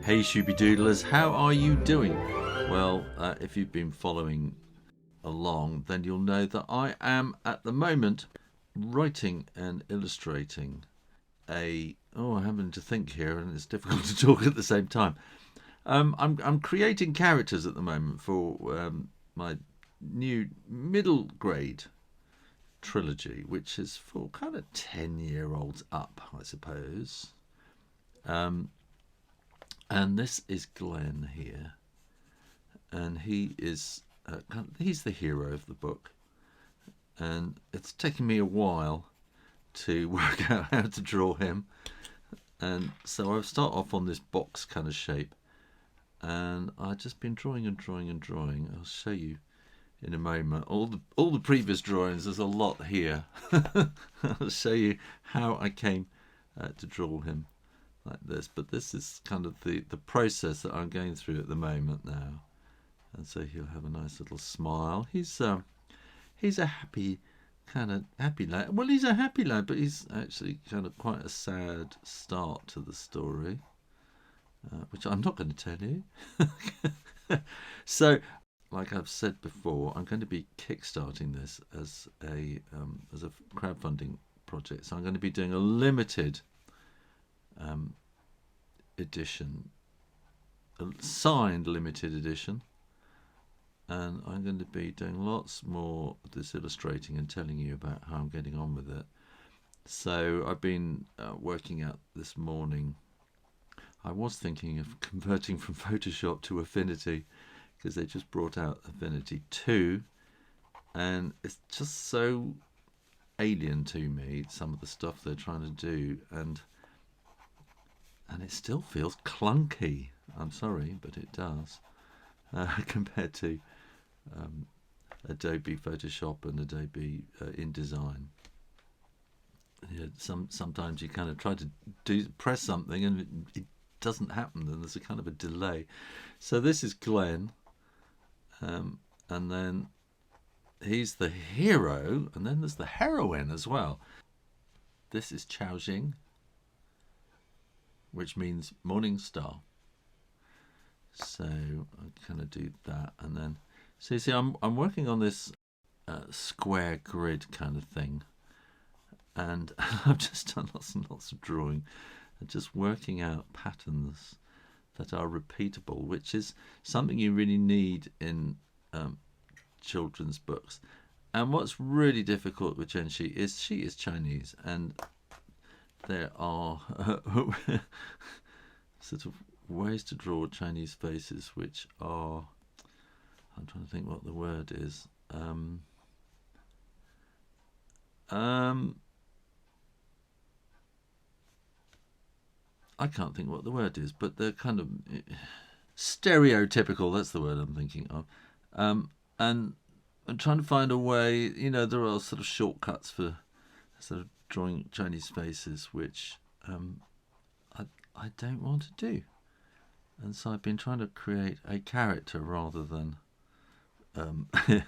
Hey Shooby-Doodlers, how are you doing? Well, if you've been following along, then you'll know that I am at the moment writing and illustrating I'm having to think here and it's difficult to talk at the same time. I'm creating characters at the moment for my new middle grade trilogy, which is for kind of 10-year-olds up, I suppose. And this is Glenn here, and he's the hero of the book, and it's taken me a while to work out how to draw him, and so I've started off on this box kind of shape, and I've just been drawing and drawing and drawing. I'll show you in a moment. All the previous drawings, there's a lot here. I'll show you how I came to draw him like this, but this is kind of the process that I'm going through at the moment now. And so he'll have a nice little smile. He's a happy lad. Well, he's a happy lad, but he's actually kind of quite a sad start to the story, which I'm not going to tell you. So, like I've said before, I'm going to be kickstarting this as a crowdfunding project. So I'm going to be doing a limited edition, a signed limited edition, and I'm going to be doing lots more of this illustrating and telling you about how I'm getting on with it. So I've been working out this morning. I was thinking of converting from Photoshop to Affinity, because they just brought out Affinity 2, and it's just so alien to me, some of the stuff they're trying to do, and it still feels clunky. I'm sorry, but it does, compared to Adobe Photoshop and Adobe InDesign. Yeah, sometimes you kind of try to press something and it doesn't happen, and there's a kind of a delay. So this is Glenn, and then he's the hero, and then there's the heroine as well. This is Chao-Xing, which means morning star. So I kind of do that, and then so you see I'm working on this square grid kind of thing, and I've just done lots and lots of drawing and just working out patterns that are repeatable, which is something you really need in children's books. And what's really difficult with Zhenxi is she is Chinese, and there are sort of ways to draw Chinese faces which are, I'm trying to think what the word is. I can't think what the word is, but they're kind of stereotypical. That's the word I'm thinking of. And I'm trying to find a way. There are sort of shortcuts for sort of drawing Chinese faces, which I don't want to do. And so I've been trying to create a character rather than a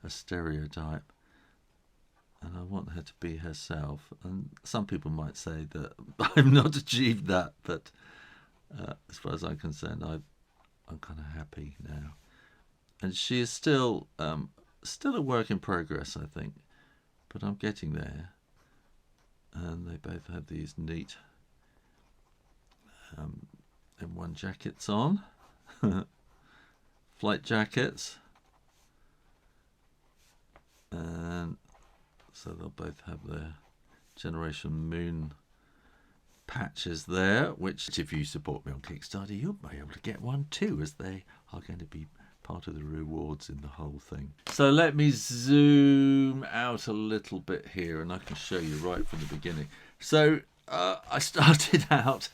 stereotype. And I want her to be herself. And some people might say that I've not achieved that, but as far as I'm concerned, I'm kind of happy now. And she is still a work in progress, I think, but I'm getting there. And they both have these neat M1 jackets on, flight jackets, and so they'll both have their Generation Moon patches there, which if you support me on Kickstarter, you'll be able to get one too, as they are going to be part of the rewards in the whole thing. So let me zoom out a little bit here, and I can show you right from the beginning. So I started out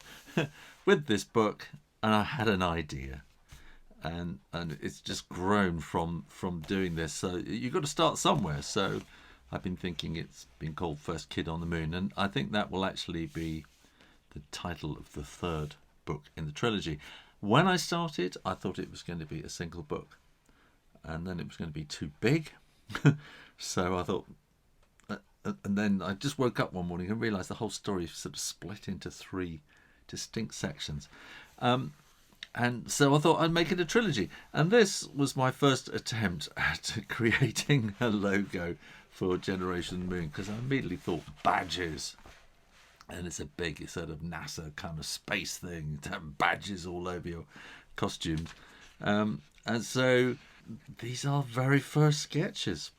with this book, and I had an idea, and it's just grown from doing this. So you've got to start somewhere. So I've been thinking it's been called First Kid on the Moon, and I think that will actually be the title of the third book in the trilogy. When I started, I thought it was going to be a single book, and then it was going to be too big. So I thought, and then I just woke up one morning and realised the whole story sort of split into 3 distinct sections. And so I thought I'd make it a trilogy. And this was my first attempt at creating a logo for Generation Moon, because I immediately thought badges. And it's a big sort of NASA kind of space thing to have badges all over your costumes. And so these are very first sketches.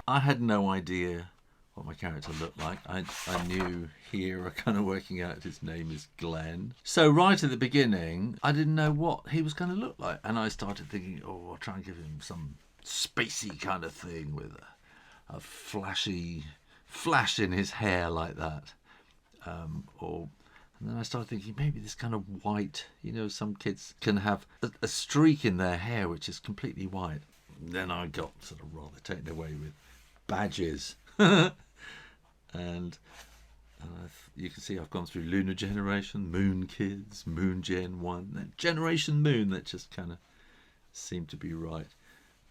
I had no idea what my character looked like. I knew here, I kind of working out his name is Glenn. So right at the beginning, I didn't know what he was going to look like. And I started thinking, oh, I'll try and give him some spacey kind of thing with a flashy flash in his hair like that. And then I started thinking maybe this kind of white, some kids can have a streak in their hair which is completely white. Then I got sort of rather taken away with badges. and you can see I've gone through Lunar Generation, Moon Kids, Moon Gen 1, then Generation Moon, that just kind of seemed to be right.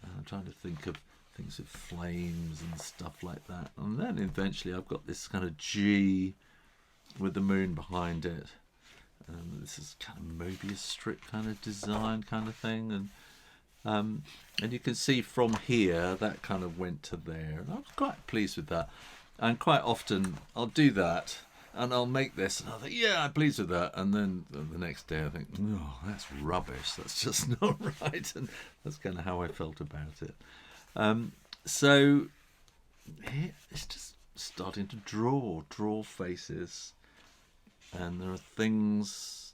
I'm trying to think of things with flames and stuff like that. And then eventually I've got this kind of G with the moon behind it. This is kind of Mobius strip kind of design kind of thing. And you can see from here that kind of went to there. And I was quite pleased with that. And quite often I'll do that and I'll make this and I'll think, yeah, I'm pleased with that. And then the next day I think, oh, that's rubbish. That's just not right. And that's kind of how I felt about it. So here it's just starting to draw faces. And there are things,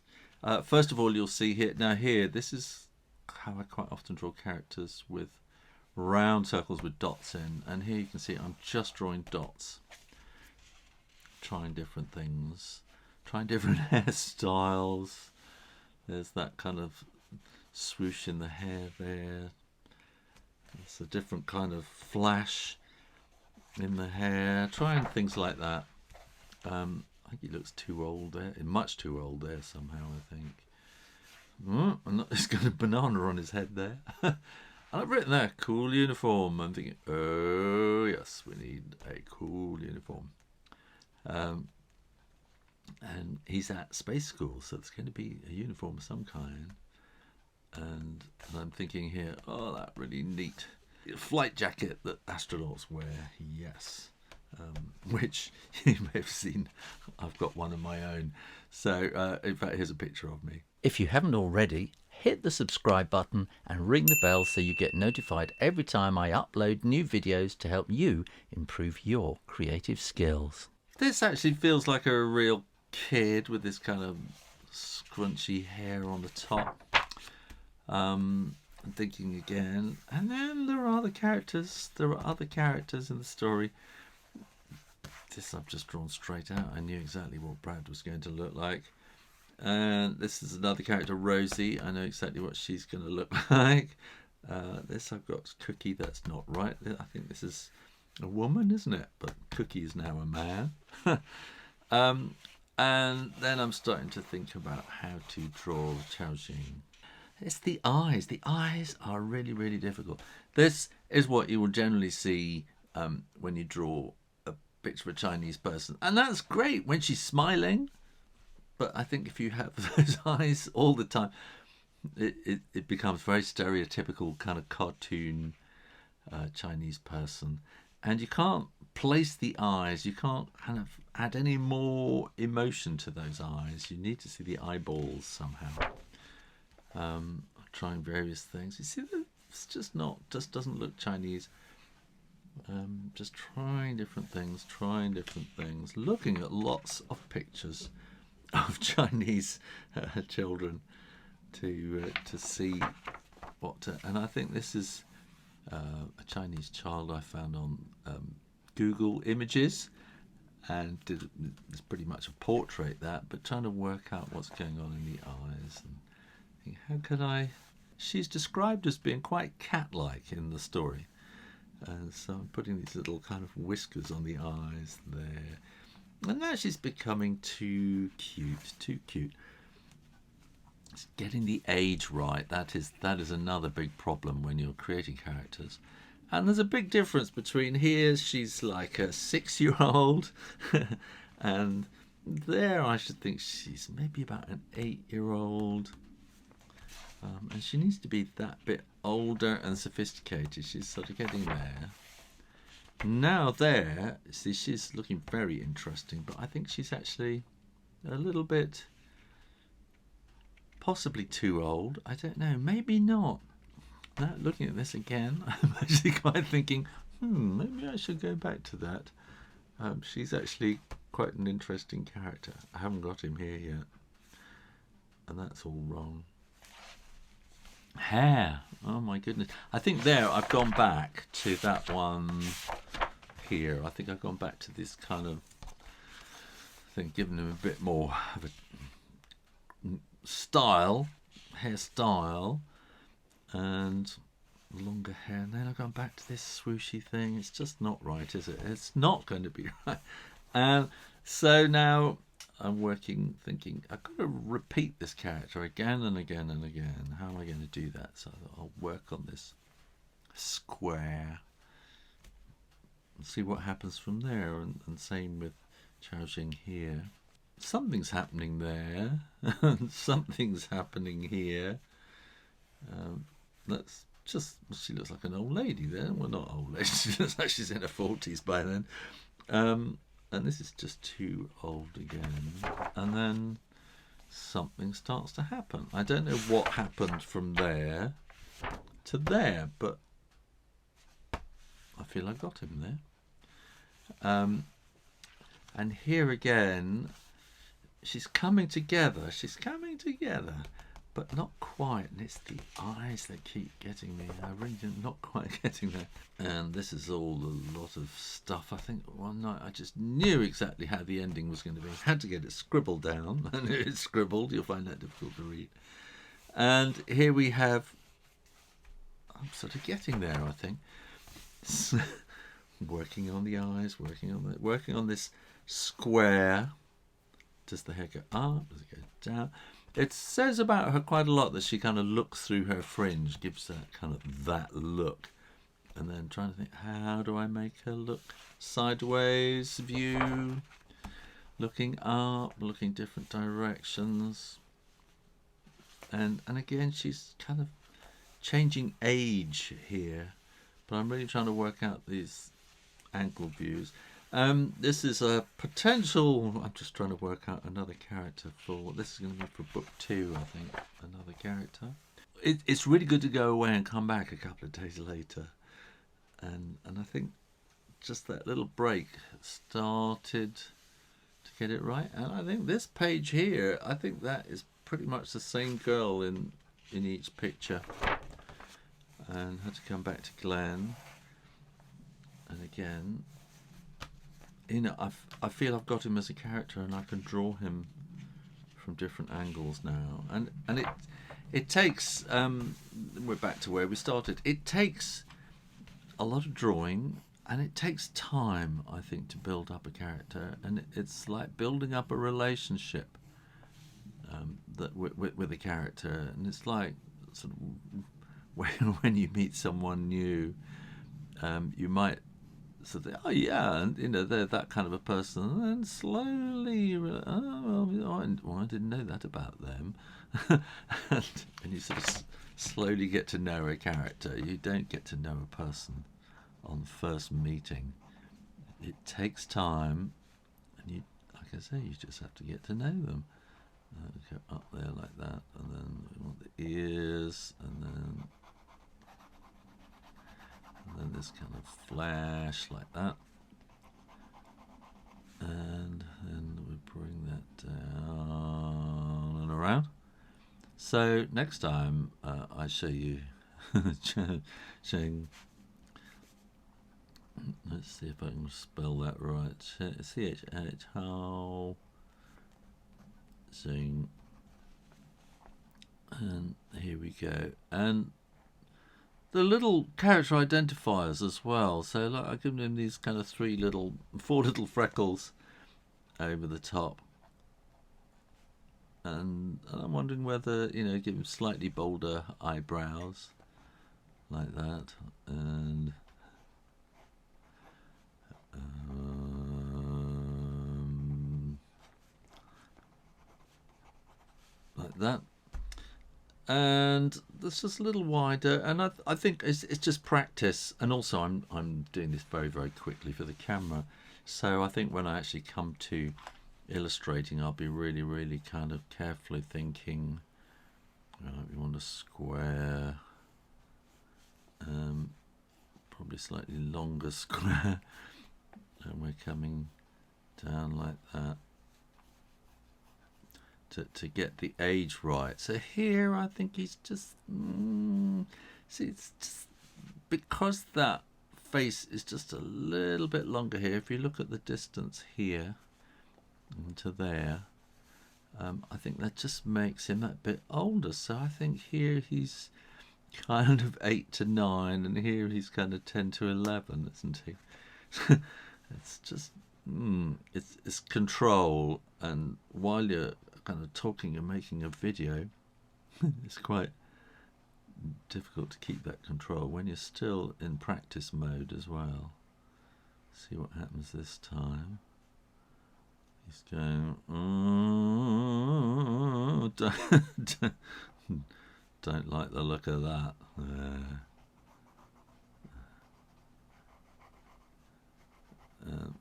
first of all, you'll see here, now here, this is how I quite often draw characters with round circles with dots in. And here you can see I'm just drawing dots, trying different things, trying different hairstyles. There's that kind of swoosh in the hair there. It's a different kind of flash in the hair, trying things like that. I think he looks too old there, much too old there somehow, I think. He's got a banana on his head there. And I've written there, cool uniform. I'm thinking, oh yes, we need a cool uniform. And he's at space school, so it's going to be a uniform of some kind. And I'm thinking here, oh, that really neat flight jacket that astronauts wear, yes. Which you may have seen, I've got one of my own. So in fact, here's a picture of me. If you haven't already, hit the subscribe button and ring the bell so you get notified every time I upload new videos to help you improve your creative skills. This actually feels like a real kid with this kind of scrunchy hair on the top. I'm thinking again, and then there are other characters. There are other characters in the story. This I've just drawn straight out. I knew exactly what Brad was going to look like. And this is another character, Rosie. I know exactly what she's going to look like. This I've got Cookie. That's not right. I think this is a woman, isn't it? But Cookie is now a man. And then I'm starting to think about how to draw Chao-Xing. It's the eyes. The eyes are really, really difficult. This is what you will generally see when you draw a picture of a Chinese person. And that's great when she's smiling. But I think if you have those eyes all the time, it becomes very stereotypical kind of cartoon Chinese person. And you can't place the eyes. You can't kind of add any more emotion to those eyes. You need to see the eyeballs somehow. I'm trying various things. You see, it's just doesn't look Chinese. Just trying different things, looking at lots of pictures of Chinese children to see what. And I think this is a Chinese child I found on Google Images, and it's pretty much a portrait but trying to work out what's going on in the eyes. And think, how could I? She's described as being quite cat-like in the story. And so I'm putting these little kind of whiskers on the eyes there. And now she's becoming too cute. It's getting the age right. That is another big problem when you're creating characters. And there's a big difference between here, she's like a 6-year-old, and there I should think she's maybe about an 8-year-old. And she needs to be that bit older and sophisticated. She's sort of getting there. Now there, see, she's looking very interesting, but I think she's actually a little bit, possibly too old. I don't know, maybe not. Now looking at this again, I'm actually quite thinking, maybe I should go back to that. She's actually quite an interesting character. I haven't got him here yet, and that's all wrong. Hair, oh my goodness. I think there I've gone back to that one here. I think I've gone back to this kind of thing, giving him a bit more of a style, hairstyle, and longer hair. And then I've gone back to this swooshy thing. It's just not right, is it? It's not going to be right. And so now I'm working, thinking, I've got to repeat this character again and again and again. How am I going to do that? So I'll work on this square and see what happens from there. And same with Chao-Xing here. Something's happening there. And something's happening here. That's just, she looks like an old lady there. Well, not old lady. She looks like she's in her 40s by then. And this is just too old again. And then something starts to happen. I don't know what happened from there to there, but I feel I got him there. And here again, she's coming together. She's coming together, but not quite. And it's the eyes that keep getting me. I really am not quite getting there. And this is all a lot of stuff. I think one night I just knew exactly how the ending was going to be. I had to get it scribbled down. And it's scribbled. You'll find that difficult to read. And here we have, I'm sort of getting there, I think. Working on the eyes, working on this square. Does the hair go up? Does it go down? It says about her quite a lot that she kind of looks through her fringe, gives that kind of that look. And then trying to think, how do I make her look sideways view, looking up, looking different directions. And again, she's kind of changing age here, but I'm really trying to work out these angle views. This is a potential, I'm just trying to work out another character for, this is going to be for book 2, I think, another character. It's really good to go away and come back a couple of days later. And I think just that little break started to get it right. And I think this page here, I think that is pretty much the same girl in each picture. And had to come back to Glenn. And again, you know, I feel I've got him as a character, and I can draw him from different angles now. And it takes, we're back to where we started. It takes a lot of drawing, and it takes time, I think, to build up a character. And it's like building up a relationship that with a character. And it's like sort of when you meet someone new, you might sort of think, oh yeah, and you know, they're that kind of a person, and then slowly, I didn't know that about them. and you sort of slowly get to know a character. You don't get to know a person on first meeting. It takes time, and you, like I say, you just have to get to know them. Go up there like that, and then we want the ears, and then this kind of flash like that, and then we bring that down and around. So next time I show you showing, let's see if I can spell that right, CHH, Chao-Xing, and here we go. And the little character identifiers as well. So like, I've given him these kind of 4 little freckles over the top. And I'm wondering whether, you know, give him slightly bolder eyebrows like that. And that. And that's just a little wider, and I think it's just practice. And also I'm doing this very, very quickly for the camera, so I think when I actually come to illustrating, I'll be really, really kind of carefully thinking, we want a square, probably slightly longer square, and we're coming down like that to get the age right. So here I think he's just see, it's just because that face is just a little bit longer here. If you look at the distance here to there, I think that just makes him that bit older. So I think here he's kind of 8 to 9, and here he's kind of 10 to 11, isn't he? It's just it's control, and while you're kind of talking and making a video, it's quite difficult to keep that control when you're still in practice mode as well. See what happens this time. He's going, don't like the look of that.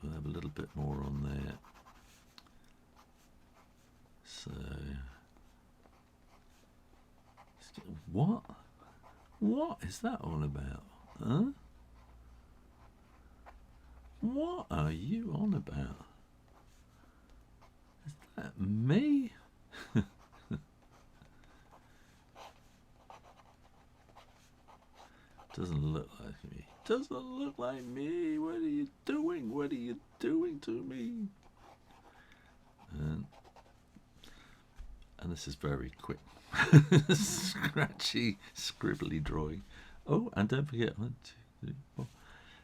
We'll have a little bit more on there. So, what is that all about? Huh? What are you on about? Is that me? Doesn't look like me. Doesn't look like me. What are you doing? What are you doing to me? And this is very quick. Scratchy, scribbly drawing. Oh, and don't forget 1, 2, 3, 4.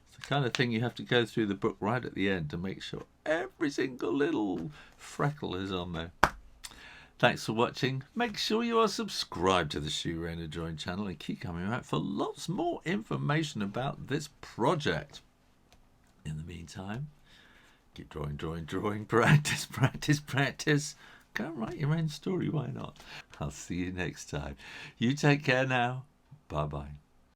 It's the kind of thing you have to go through the book right at the end to make sure every single little freckle is on there. Thanks for watching. Make sure you are subscribed to the Heroine Drawing channel and keep coming back for lots more information about this project. In the meantime, keep drawing, drawing, drawing. Practice, practice, practice. Go and write your own story, why not? I'll see you next time. You take care now. Bye-bye.